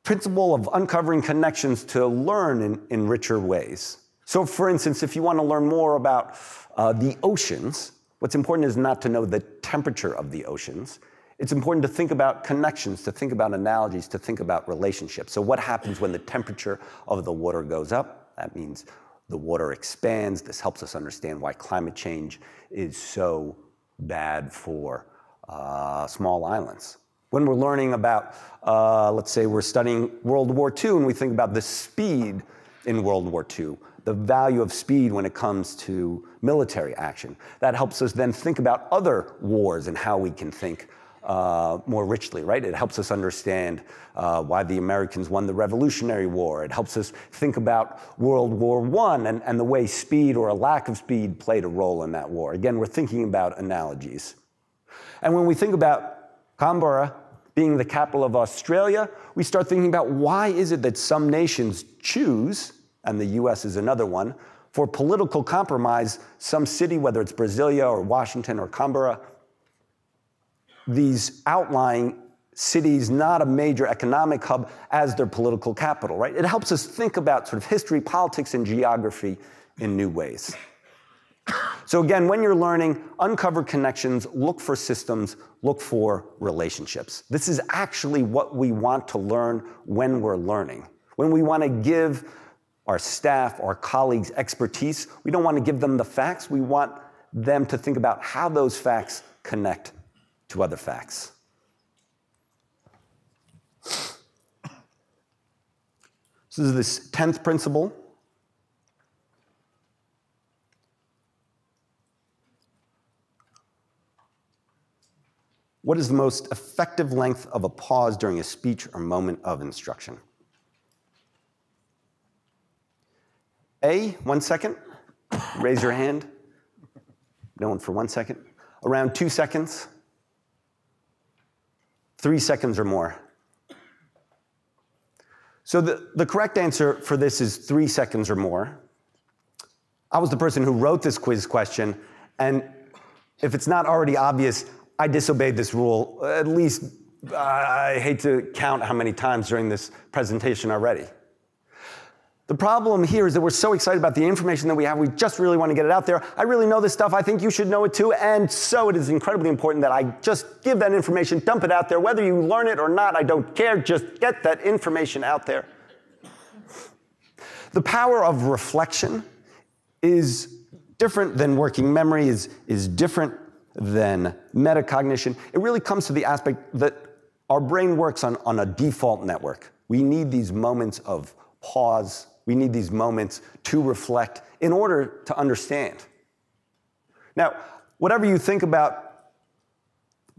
principle of uncovering connections to learn in richer ways. So for instance, if you want to learn more about the oceans, what's important is not to know the temperature of the oceans. It's important to think about connections, to think about analogies, to think about relationships. So what happens when the temperature of the water goes up? That means the water expands. This helps us understand why climate change is so bad for small islands. When we're learning about, let's say we're studying World War II and we think about the speed in World War II, the value of speed when it comes to military action. That helps us then think about other wars and how we can think more richly, right? It helps us understand why the Americans won the Revolutionary War. It helps us think about World War I and the way speed or a lack of speed played a role in that war. Again, we're thinking about analogies. And when we think about Canberra being the capital of Australia, we start thinking about why is it that some nations choose, and the US is another one, for political compromise, some city, whether it's Brasilia or Washington or Canberra, these outlying cities, not a major economic hub, as their political capital, right? It helps us think about sort of history, politics, and geography in new ways. So again, when you're learning, uncover connections, look for systems, look for relationships. This is actually what we want to learn when we're learning. When we want to give our staff, our colleagues expertise, we don't want to give them the facts, we want them to think about how those facts connect to other facts. So this is this 10th principle. What is the most effective length of a pause during a speech or moment of instruction? A, 1 second. Raise your hand. No one for 1 second. Around 2 seconds. 3 seconds or more. So the correct answer for this is 3 seconds or more. I was the person who wrote this quiz question, and if it's not already obvious, I disobeyed this rule. At least, I hate to count how many times during this presentation already. The problem here is that we're so excited about the information that we have, we just really want to get it out there. I really know this stuff, I think you should know it too, and so it is incredibly important that I just give that information, dump it out there. Whether you learn it or not, I don't care, just get that information out there. The power of reflection is different than working memory, is different than metacognition. It really comes to the aspect that our brain works on a default network. We need these moments of pause. We need these moments to reflect in order to understand. Now, whatever you think about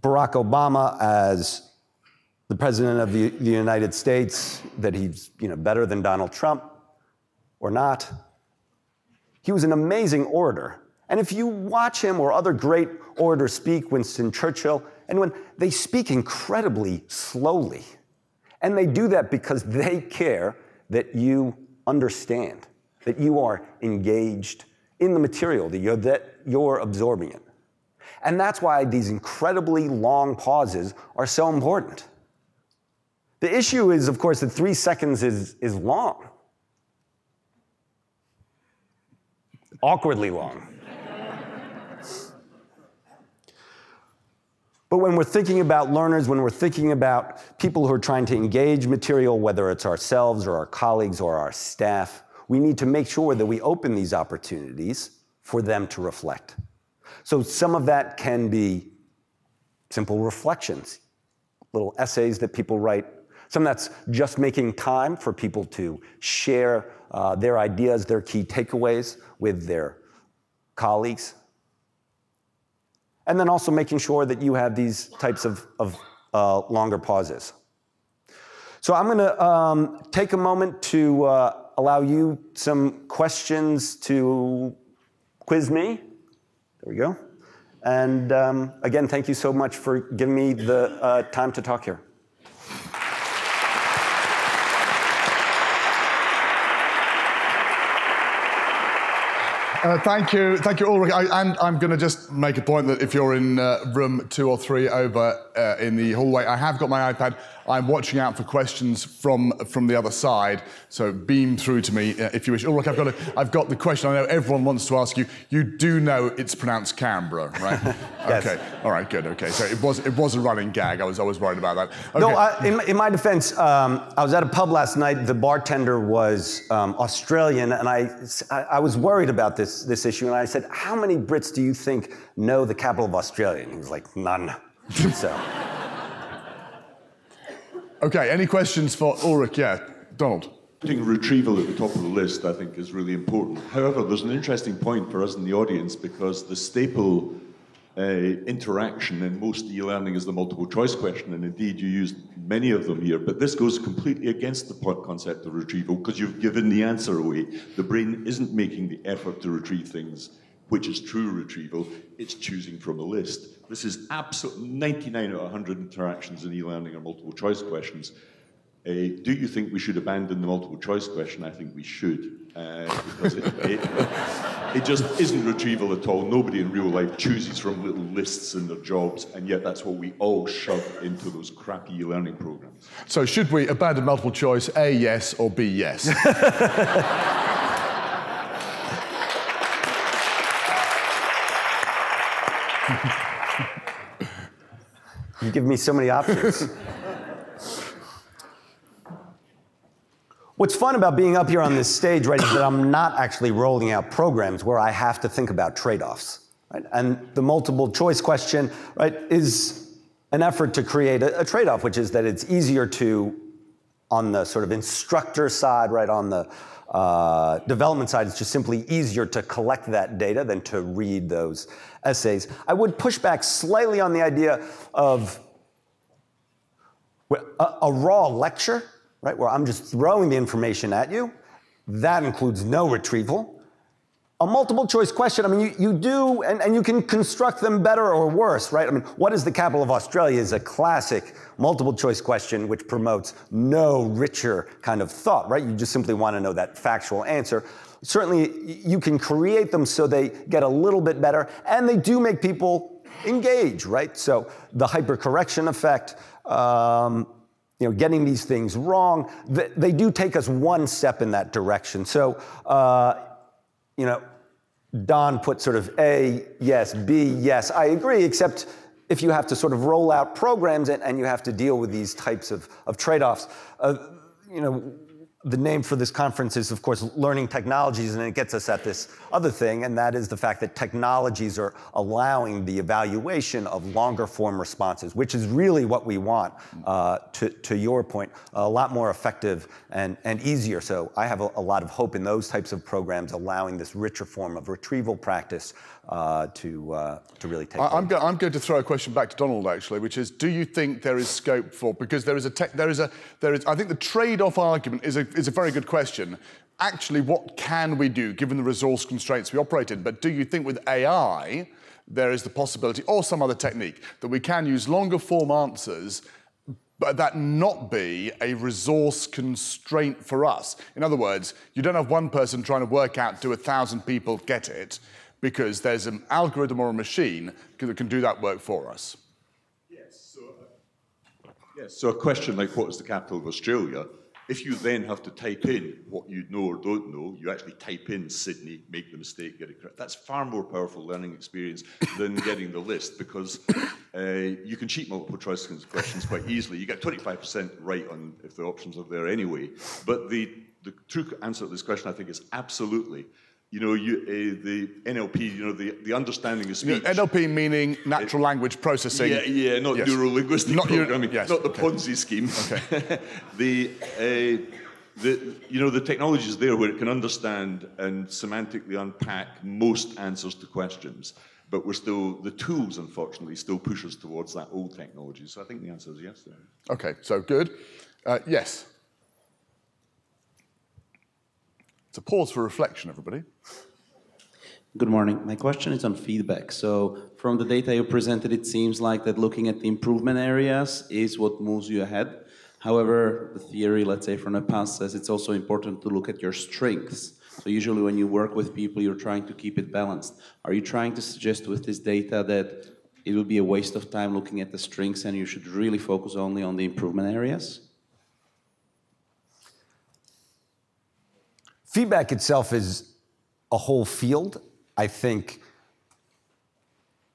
Barack Obama as the President of the United States, that he's better than Donald Trump or not. He was an amazing orator. And if you watch him or other great orators speak, Winston Churchill, and when they speak incredibly slowly, and they do that because they care that you understand, that you are engaged in the material, that you're absorbing it. And that's why these incredibly long pauses are so important. The issue is, of course, that 3 seconds is long. Awkwardly long. But when we're thinking about learners, when we're thinking about people who are trying to engage material, whether it's ourselves or our colleagues or our staff, we need to make sure that we open these opportunities for them to reflect. So some of that can be simple reflections, little essays that people write. Some that's just making time for people to share their ideas, their key takeaways with their colleagues. And then also making sure that you have these types of longer pauses. So I'm going to take a moment to allow you some questions to quiz me. There we go. And again, thank you so much for giving me the time to talk here. Thank you, Ulrich. And I'm going to just make a point that if you're in room 2 or 3 over in the hallway, I have got my iPad. I'm watching out for questions from the other side, so beam through to me if you wish. Ulrich, I've got the question I know everyone wants to ask you. You do know it's pronounced Canberra, right? Yes. Okay. All right. Good. Okay. So it was a running gag. I was worried about that. Okay. No, in my defense, I was at a pub last night. The bartender was Australian, and I was worried about this issue, and I said, "How many Brits do you think know the capital of Australia?" And he was like, "None." So. Okay, any questions for Ulrich? Yeah, Donald. Putting retrieval at the top of the list, I think, is really important. However, there's an interesting point for us in the audience because the staple interaction in most e-learning is the multiple choice question, and indeed you use many of them here, but this goes completely against the concept of retrieval because you've given the answer away. The brain isn't making the effort to retrieve things, which is true retrieval, it's choosing from a list. This is absolutely 99 out of 100 interactions in e-learning are multiple choice questions. Do you think we should abandon the multiple choice question? I think we should, because it just isn't retrieval at all. Nobody in real life chooses from little lists in their jobs, and yet that's what we all shove into those crappy e-learning programs. So should we abandon multiple choice, A, yes, or B, yes? You give me so many options. What's fun about being up here on this stage, right, is that I'm not actually rolling out programs where I have to think about trade-offs. Right? And the multiple choice question, right, is an effort to create a trade-off, which is that it's easier to, on the sort of instructor side, right, on the development side, it's just simply easier to collect that data than to read those essays. I would push back slightly on the idea of a raw lecture, right, where I'm just throwing the information at you. That includes no retrieval. A multiple choice question, I mean, you do, and you can construct them better or worse, right? I mean, what is the capital of Australia is a classic multiple choice question which promotes no richer kind of thought, right? You just simply want to know that factual answer. Certainly, you can create them so they get a little bit better, and they do make people engage, right? So the hypercorrection effect, getting these things wrong, they do take us one step in that direction. So, Don put sort of A, yes, B, yes. I agree, except if you have to sort of roll out programs and you have to deal with these types of trade-offs, the name for this conference is, of course, Learning Technologies, and it gets us at this other thing, and that is the fact that technologies are allowing the evaluation of longer form responses, which is really what we want, to your point, a lot more effective and easier. So I have a lot of hope in those types of programs allowing this richer form of retrieval practice to really take place. I'm going to throw a question back to Donald, actually, which is, do you think there is scope for, because there is, I think the trade-off argument is a very good question. Actually, what can we do, given the resource constraints we operate in? But do you think with AI, there is the possibility, or some other technique, that we can use longer form answers, but that not be a resource constraint for us? In other words, you don't have one person trying to work out, do 1,000 people get it? Because there's an algorithm or a machine that can do that work for us. Yes, so a question like, what is the capital of Australia? If you then have to type in what you know or don't know, you actually type in Sydney, make the mistake, get it correct. That's far more powerful learning experience than getting the list, because you can cheat multiple choice questions quite easily. You get 25% right on if the options are there anyway. But the true answer to this question, I think, is absolutely. You know, the NLP, you know, the understanding of speech. NLP meaning natural language processing. Yeah, not neuro-linguistic programming, yes, not the Ponzi scheme. Okay. You know, the technology is there where it can understand and semantically unpack most answers to questions, but we're still, the tools, unfortunately, still push us towards that old technology. So I think the answer is yes there. Okay, so good. Yes. It's a pause for reflection, everybody. Good morning. My question is on feedback. So from the data you presented, it seems like that looking at the improvement areas is what moves you ahead. However, the theory, let's say from the past, says it's also important to look at your strengths. So usually when you work with people, you're trying to keep it balanced. Are you trying to suggest with this data that it will be a waste of time looking at the strengths and you should really focus only on the improvement areas? Feedback itself is a whole field. I think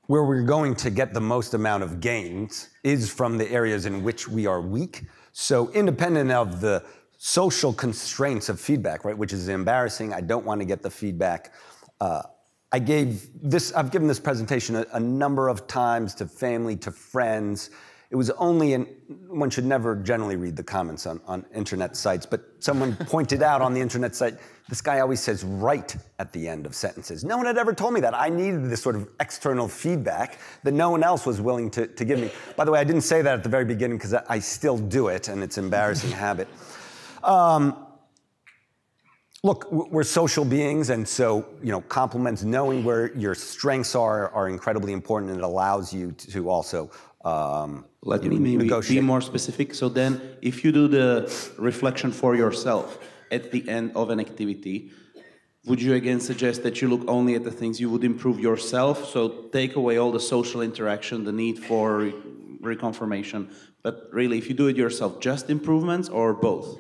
where we're going to get the most amount of gains is from the areas in which we are weak. So independent of the social constraints of feedback, right, which is embarrassing, I don't want to get the feedback. I've given this presentation a number of times to family, to friends. It was only one should never generally read the comments on internet sites, but someone pointed out on the internet site, this guy always says right at the end of sentences. No one had ever told me that. I needed this sort of external feedback that no one else was willing to give me. By the way, I didn't say that at the very beginning because I still do it, and it's an embarrassing habit. Look, we're social beings, and so, you know, compliments, knowing where your strengths are incredibly important, and it allows you to also Let me maybe be more specific. So then, if you do the reflection for yourself at the end of an activity, would you again suggest that you look only at the things you would improve yourself? So take away all the social interaction, the need for reconfirmation, but really, if you do it yourself, just improvements or both?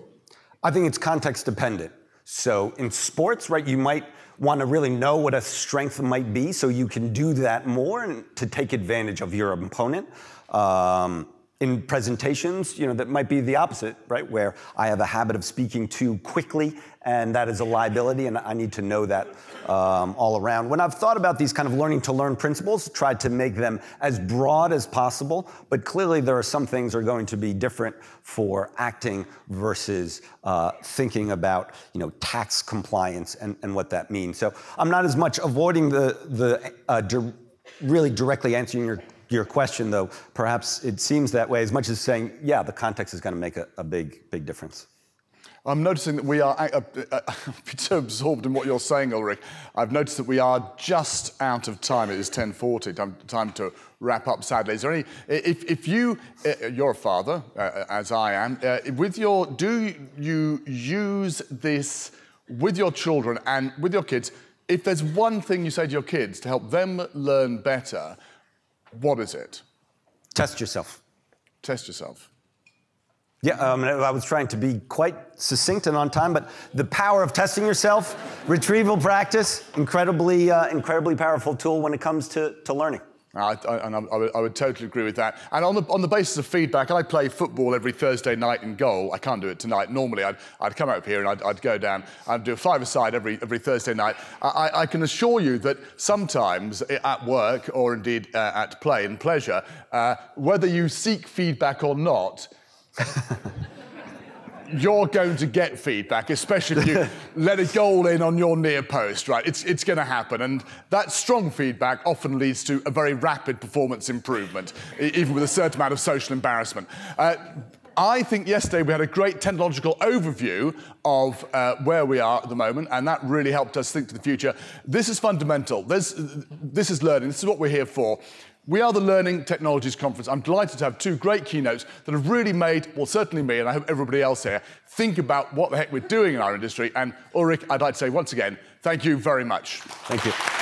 I think it's context dependent. So in sports, right, you might want to really know what a strength might be so you can do that more and to take advantage of your opponent. In presentations, you know, that might be the opposite, right, where I have a habit of speaking too quickly, and that is a liability, and I need to know that all around. When I've thought about these kind of learning to learn principles, tried to make them as broad as possible, but clearly there are some things that are going to be different for acting versus thinking about, you know, tax compliance and what that means. So I'm not as much avoiding really directly answering your question, though perhaps it seems that way, as much as saying, yeah, the context is going to make a big difference. I'm noticing that we are so absorbed in what you're saying, Ulrich. I've noticed that we are just out of time. It is 10:40, time to wrap up, sadly. Is there any, if you're a father, as I am, do you use this with your children and with your kids? If there's one thing you say to your kids to help them learn better, what is it? Test yourself. Test yourself. Yeah, I was trying to be quite succinct and on time, but the power of testing yourself, retrieval practice, incredibly powerful tool when it comes to learning. I would totally agree with that. And on the basis of feedback, I play football every Thursday night in goal. I can't do it tonight. Normally, I'd come up here and I'd go down. I'd do a five-a-side every Thursday night. I can assure you that sometimes at work or indeed at play and pleasure, whether you seek feedback or not, you're going to get feedback, especially if you let a goal in on your near post, right? It's going to happen. And that strong feedback often leads to a very rapid performance improvement, even with a certain amount of social embarrassment. I think yesterday we had a great technological overview of where we are at the moment, and that really helped us think to the future. This is fundamental. This is learning. This is what we're here for. We are the Learning Technologies Conference. I'm delighted to have two great keynotes that have really made, well, certainly me, and I hope everybody else here, think about what the heck we're doing in our industry. And Ulrich, I'd like to say once again, thank you very much. Thank you.